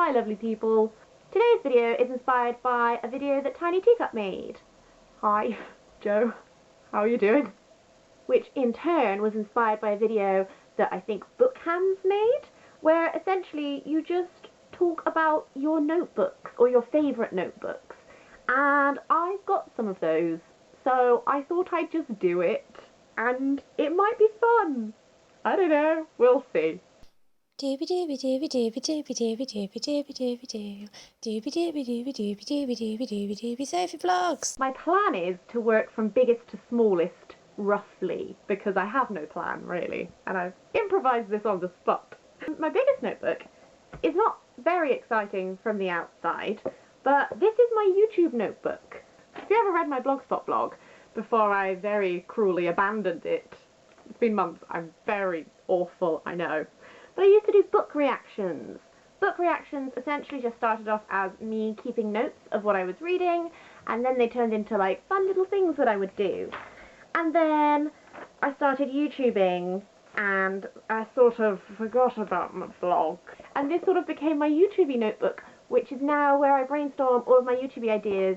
Hi lovely people. Today's video is inspired by a video that Tiny Teacup made. Hi, Joe. How are you doing? Which in turn was inspired by a video that I think Bookhands made, where essentially you just talk about your notebooks or your favourite notebooks. And I've got some of those, so I thought I'd just do it, and it might be fun. I don't know, we'll see. Doobie doobie doobie doobie doobie doobie doobie doobie doobie doo. Doobie doobie doobie doobie doobie doobie doobie doobie Sophie Vlogs. My plan is to work from biggest to smallest, roughly, because I have no plan really, and I've improvised this on the spot. My biggest notebook is not very exciting from the outside, but this is my YouTube notebook. If you ever read my Blogspot blog before I very cruelly abandoned it, it's been months, I'm very awful, I know. But I used to do book reactions. Book reactions essentially just started off as me keeping notes of what I was reading, and then they turned into like fun little things that I would do. And then I started YouTubing, and I sort of forgot about my blog. And this sort of became my YouTube notebook, which is now where I brainstorm all of my YouTube ideas.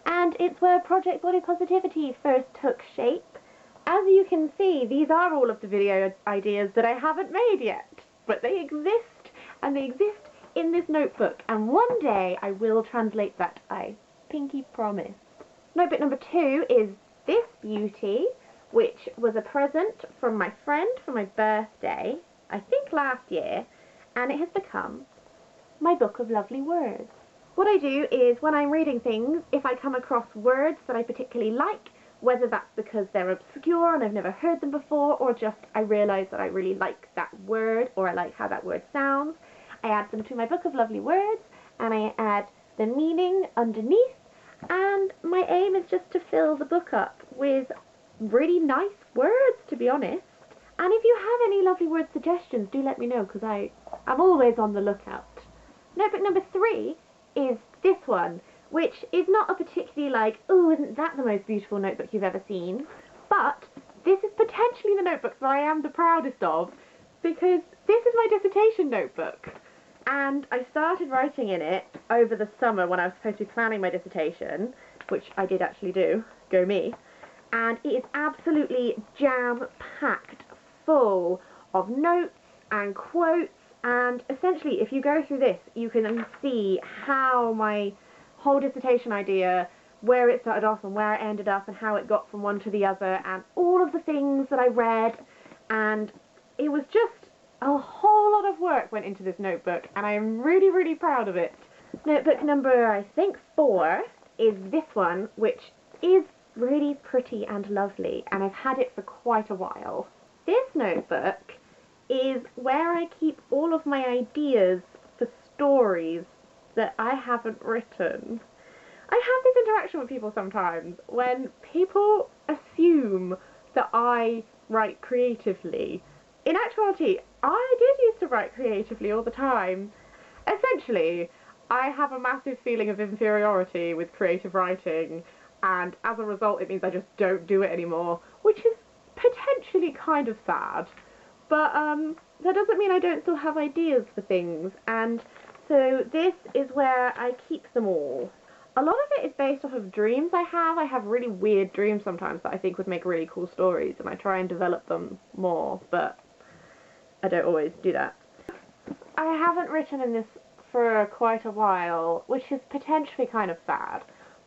And it's where Project Body Positivity first took shape. As you can see, these are all of the video ideas that I haven't made yet, but they exist, and they exist in this notebook, and one day I will translate that, I pinky promise. Notebook number 2 is this beauty, which was a present from my friend for my birthday, I think last year, and it has become my book of lovely words. What I do is, when I'm reading things, if I come across words that I particularly like, whether that's because they're obscure and I've never heard them before, or just I realise that I really like that word, or I like how that word sounds, I add them to my book of lovely words, and I add the meaning underneath, and my aim is just to fill the book up with really nice words, to be honest. And if you have any lovely word suggestions, do let me know, because I'm always on the lookout. Notebook number 3 is this one, which is not a particularly like, oh, isn't that the most beautiful notebook you've ever seen? But this is potentially the notebook that I am the proudest of, because this is my dissertation notebook. And I started writing in it over the summer when I was supposed to be planning my dissertation, which I did actually do, go me. And it is absolutely jam-packed full of notes and quotes, and essentially if you go through this you can see how my whole dissertation idea, where it started off and where it ended up and how it got from one to the other, and all of the things that I read, and it was just a whole lot of work went into this notebook, and I am really, really proud of it. Notebook number, I think, 4 is this one, which is really pretty and lovely, and I've had it for quite a while. This notebook is where I keep all of my ideas for stories that I haven't written. I have this interaction with people sometimes when people assume that I write creatively. In actuality, I did used to write creatively all the time. Essentially, I have a massive feeling of inferiority with creative writing, and as a result it means I just don't do it anymore, which is potentially kind of sad. But that doesn't mean I don't still have ideas for things, and so this is where I keep them all. A lot of it is based off of dreams I have. I have really weird dreams sometimes that I think would make really cool stories, and I try and develop them more, but I don't always do that. I haven't written in this for quite a while, which is potentially kind of sad,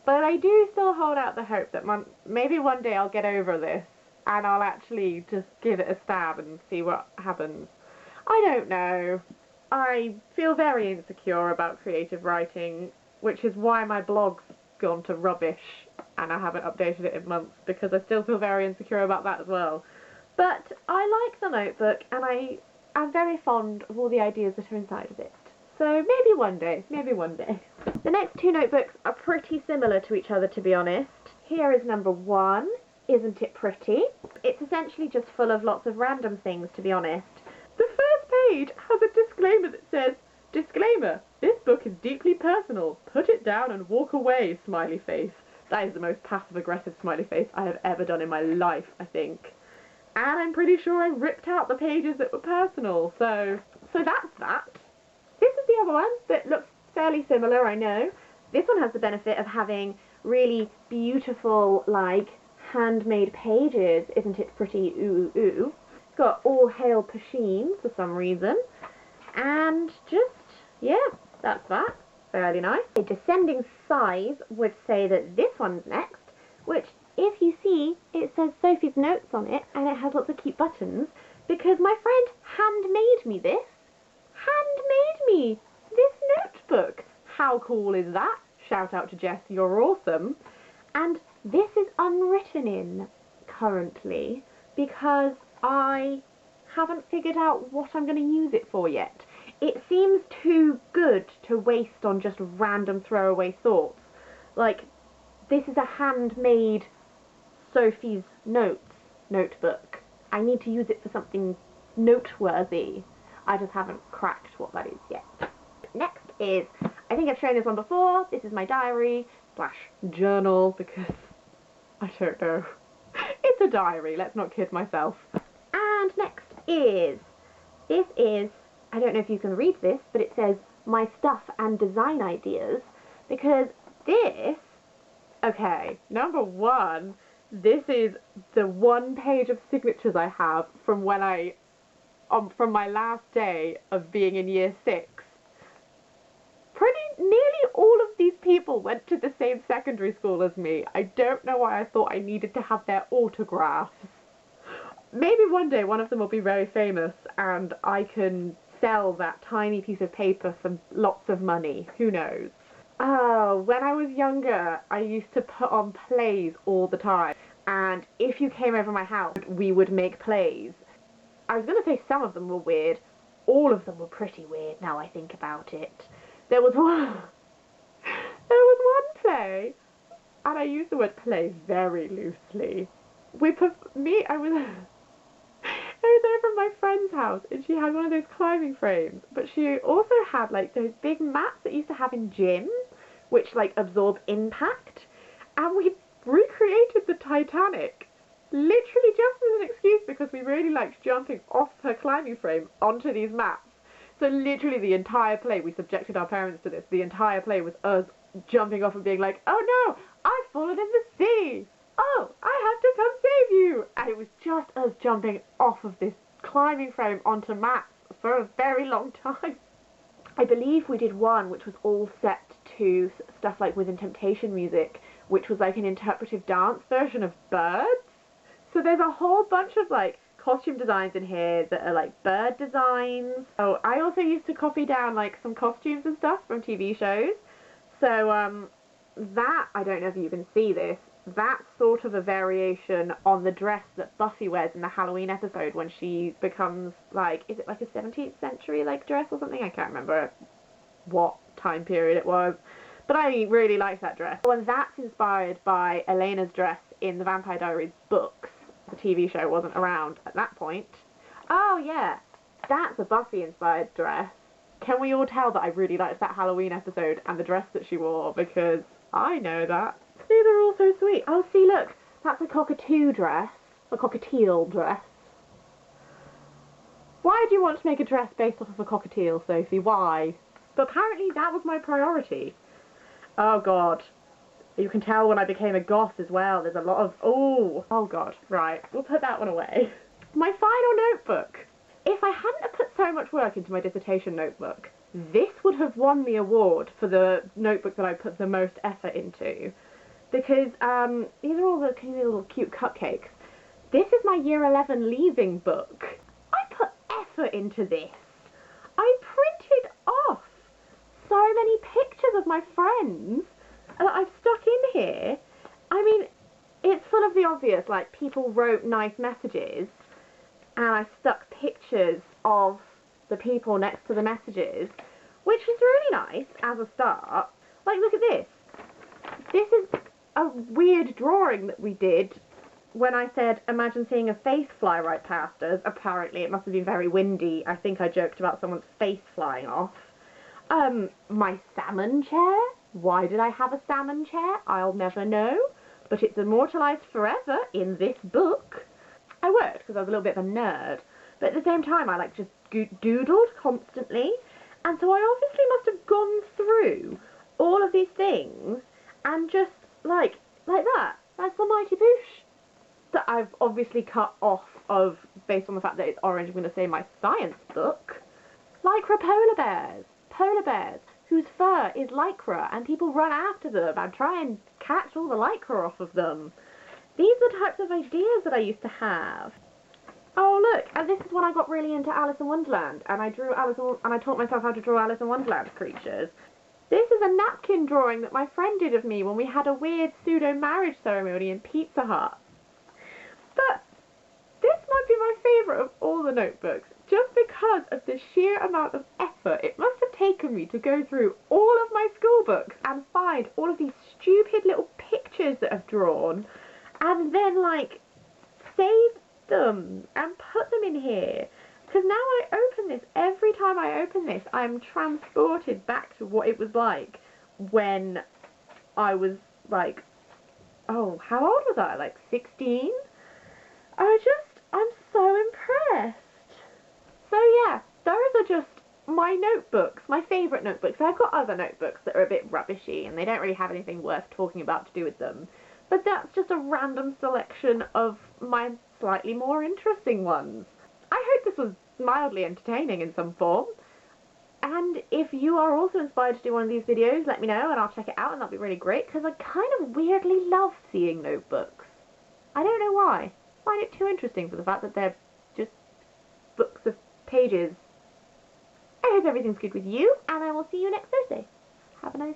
but I do still hold out the hope that maybe one day I'll get over this and I'll actually just give it a stab and see what happens. I don't know. I feel very insecure about creative writing, which is why my blog's gone to rubbish and I haven't updated it in months, because I still feel very insecure about that as well. But I like the notebook, and I am very fond of all the ideas that are inside of it. So maybe one day, maybe one day. The next 2 notebooks are pretty similar to each other, to be honest. Here is number 1, Isn't It Pretty? It's essentially just full of lots of random things, to be honest. The first page has a disclaimer that says, "Disclaimer, this book is deeply personal. Put it down and walk away," smiley face. That is the most passive-aggressive smiley face I have ever done in my life, I think. And I'm pretty sure I ripped out the pages that were personal, so that's that. This is the another one that looks fairly similar, I know. This one has the benefit of having really beautiful, like, handmade pages. Isn't it pretty? Ooh, ooh, ooh. It's got All Hail Pasheen for some reason. And just, yeah, that's that. Fairly nice. A descending size would say that this one's next, which, if you see, it says Sophie's Notes on it, and it has lots of cute buttons, because my friend handmade me this. Handmade me this notebook. How cool is that? Shout out to Jess, you're awesome. And this is unwritten in currently because I haven't figured out what I'm going to use it for yet. It seems too good to waste on just random throwaway thoughts. Like, this is a handmade Sophie's Notes notebook. I need to use it for something noteworthy. I just haven't cracked what that is yet. Next is, I think I've shown this one before, this is my diary / journal, because I don't know. It's a diary, let's not kid myself. And next is, this is, I don't know if you can read this, but it says, my stuff and design ideas, because this, okay, number one, this is the one page of signatures I have from when from my last day of being in year 6. Nearly all of these people went to the same secondary school as me. I don't know why I thought I needed to have their autographs. Maybe one day one of them will be very famous and I can sell that tiny piece of paper for lots of money. Who knows? Oh, when I was younger, I used to put on plays all the time. And if you came over my house, we would make plays. I was going to say some of them were weird. All of them were pretty weird now I think about it. There was one play, and I use the word play very loosely. I was over at my friend's house, and she had one of those climbing frames, but she also had like those big mats that you used to have in gyms, which like absorb impact, and we recreated the Titanic, literally just as an excuse because we really liked jumping off her climbing frame onto these mats. So literally the entire play, we subjected our parents to this, the entire play was us jumping off and being like, oh no, I've fallen in the sea! Oh, I have to come save you! And it was just us jumping off of this climbing frame onto mats for a very long time. I believe we did one which was all set to stuff like Within Temptation music, which was like an interpretive dance version of Birds. So there's a whole bunch of like costume designs in here that are like bird designs. Oh, I also used to copy down like some costumes and stuff from TV shows. So that, I don't know if you can see this, that's sort of a variation on the dress that Buffy wears in the Halloween episode when she becomes like, is it like a 17th century like dress or something? I can't remember what time period it was. But I really liked that dress. Oh, and that's inspired by Elena's dress in the Vampire Diaries books. The TV show wasn't around at that point. Oh yeah, that's a Buffy inspired dress. Can we all tell that I really liked that Halloween episode and the dress that she wore, because I know that. These are all so sweet. Oh see, look, that's a Cockatiel dress. A Cockatiel dress. Why do you want to make a dress based off of a Cockatiel, Sophie? Why? But apparently that was my priority. Oh god. You can tell when I became a goth as well. There's a lot of... Oh god. Right. We'll put that one away. My final notebook. If I hadn't put so much work into my dissertation notebook, this would have won the award for the notebook that I put the most effort into. Because these are all the little cute cupcakes. This is my year 11 leaving book. I put effort into this. I printed off so many pictures of my friends that I've stuck in here. I mean, it's full of the obvious, like people wrote nice messages and I stuck pictures of the people next to the messages, which is really nice as a start. Like, look at this. This is a weird drawing that we did when I said, imagine seeing a face fly right past us. Apparently it must have been very windy. I think I joked about someone's face flying off. My salmon chair. Why did I have a salmon chair? I'll never know. But it's immortalised forever in this book. I worked because I was a little bit of a nerd. But at the same time, I like just doodled constantly. And so I obviously must have gone through all of these things and just, like that. That's the Mighty Boosh that I've obviously cut off of, based on the fact that it's orange, I'm going to say my science book. Lycra polar bears whose fur is lycra, and people run after them and try and catch all the lycra off of them. These are the types of ideas that I used to have. Oh look, and this is when I got really into Alice in Wonderland, and I taught myself how to draw Alice in Wonderland creatures. This is a napkin drawing that my friend did of me when we had a weird pseudo-marriage ceremony in Pizza Hut. But this might be my favourite of all the notebooks, just because of the sheer amount of effort it must have taken me to go through all of my school books and find all of these stupid little pictures that I've drawn, and then, like, save them and put them in here. Because now I open this, every time I open this, I'm transported back to what it was like when I was, like, oh, how old was I? Like 16? I'm so impressed. So yeah, those are just my notebooks, my favourite notebooks. I've got other notebooks that are a bit rubbishy and they don't really have anything worth talking about to do with them. But that's just a random selection of my slightly more interesting ones. I hope this was mildly entertaining in some form. And if you are also inspired to do one of these videos, let me know and I'll check it out, and that'll be really great, because I kind of weirdly love seeing notebooks. I don't know why. I find it too interesting for the fact that they're just books of pages. I hope everything's good with you, and I will see you next Thursday. Have a nice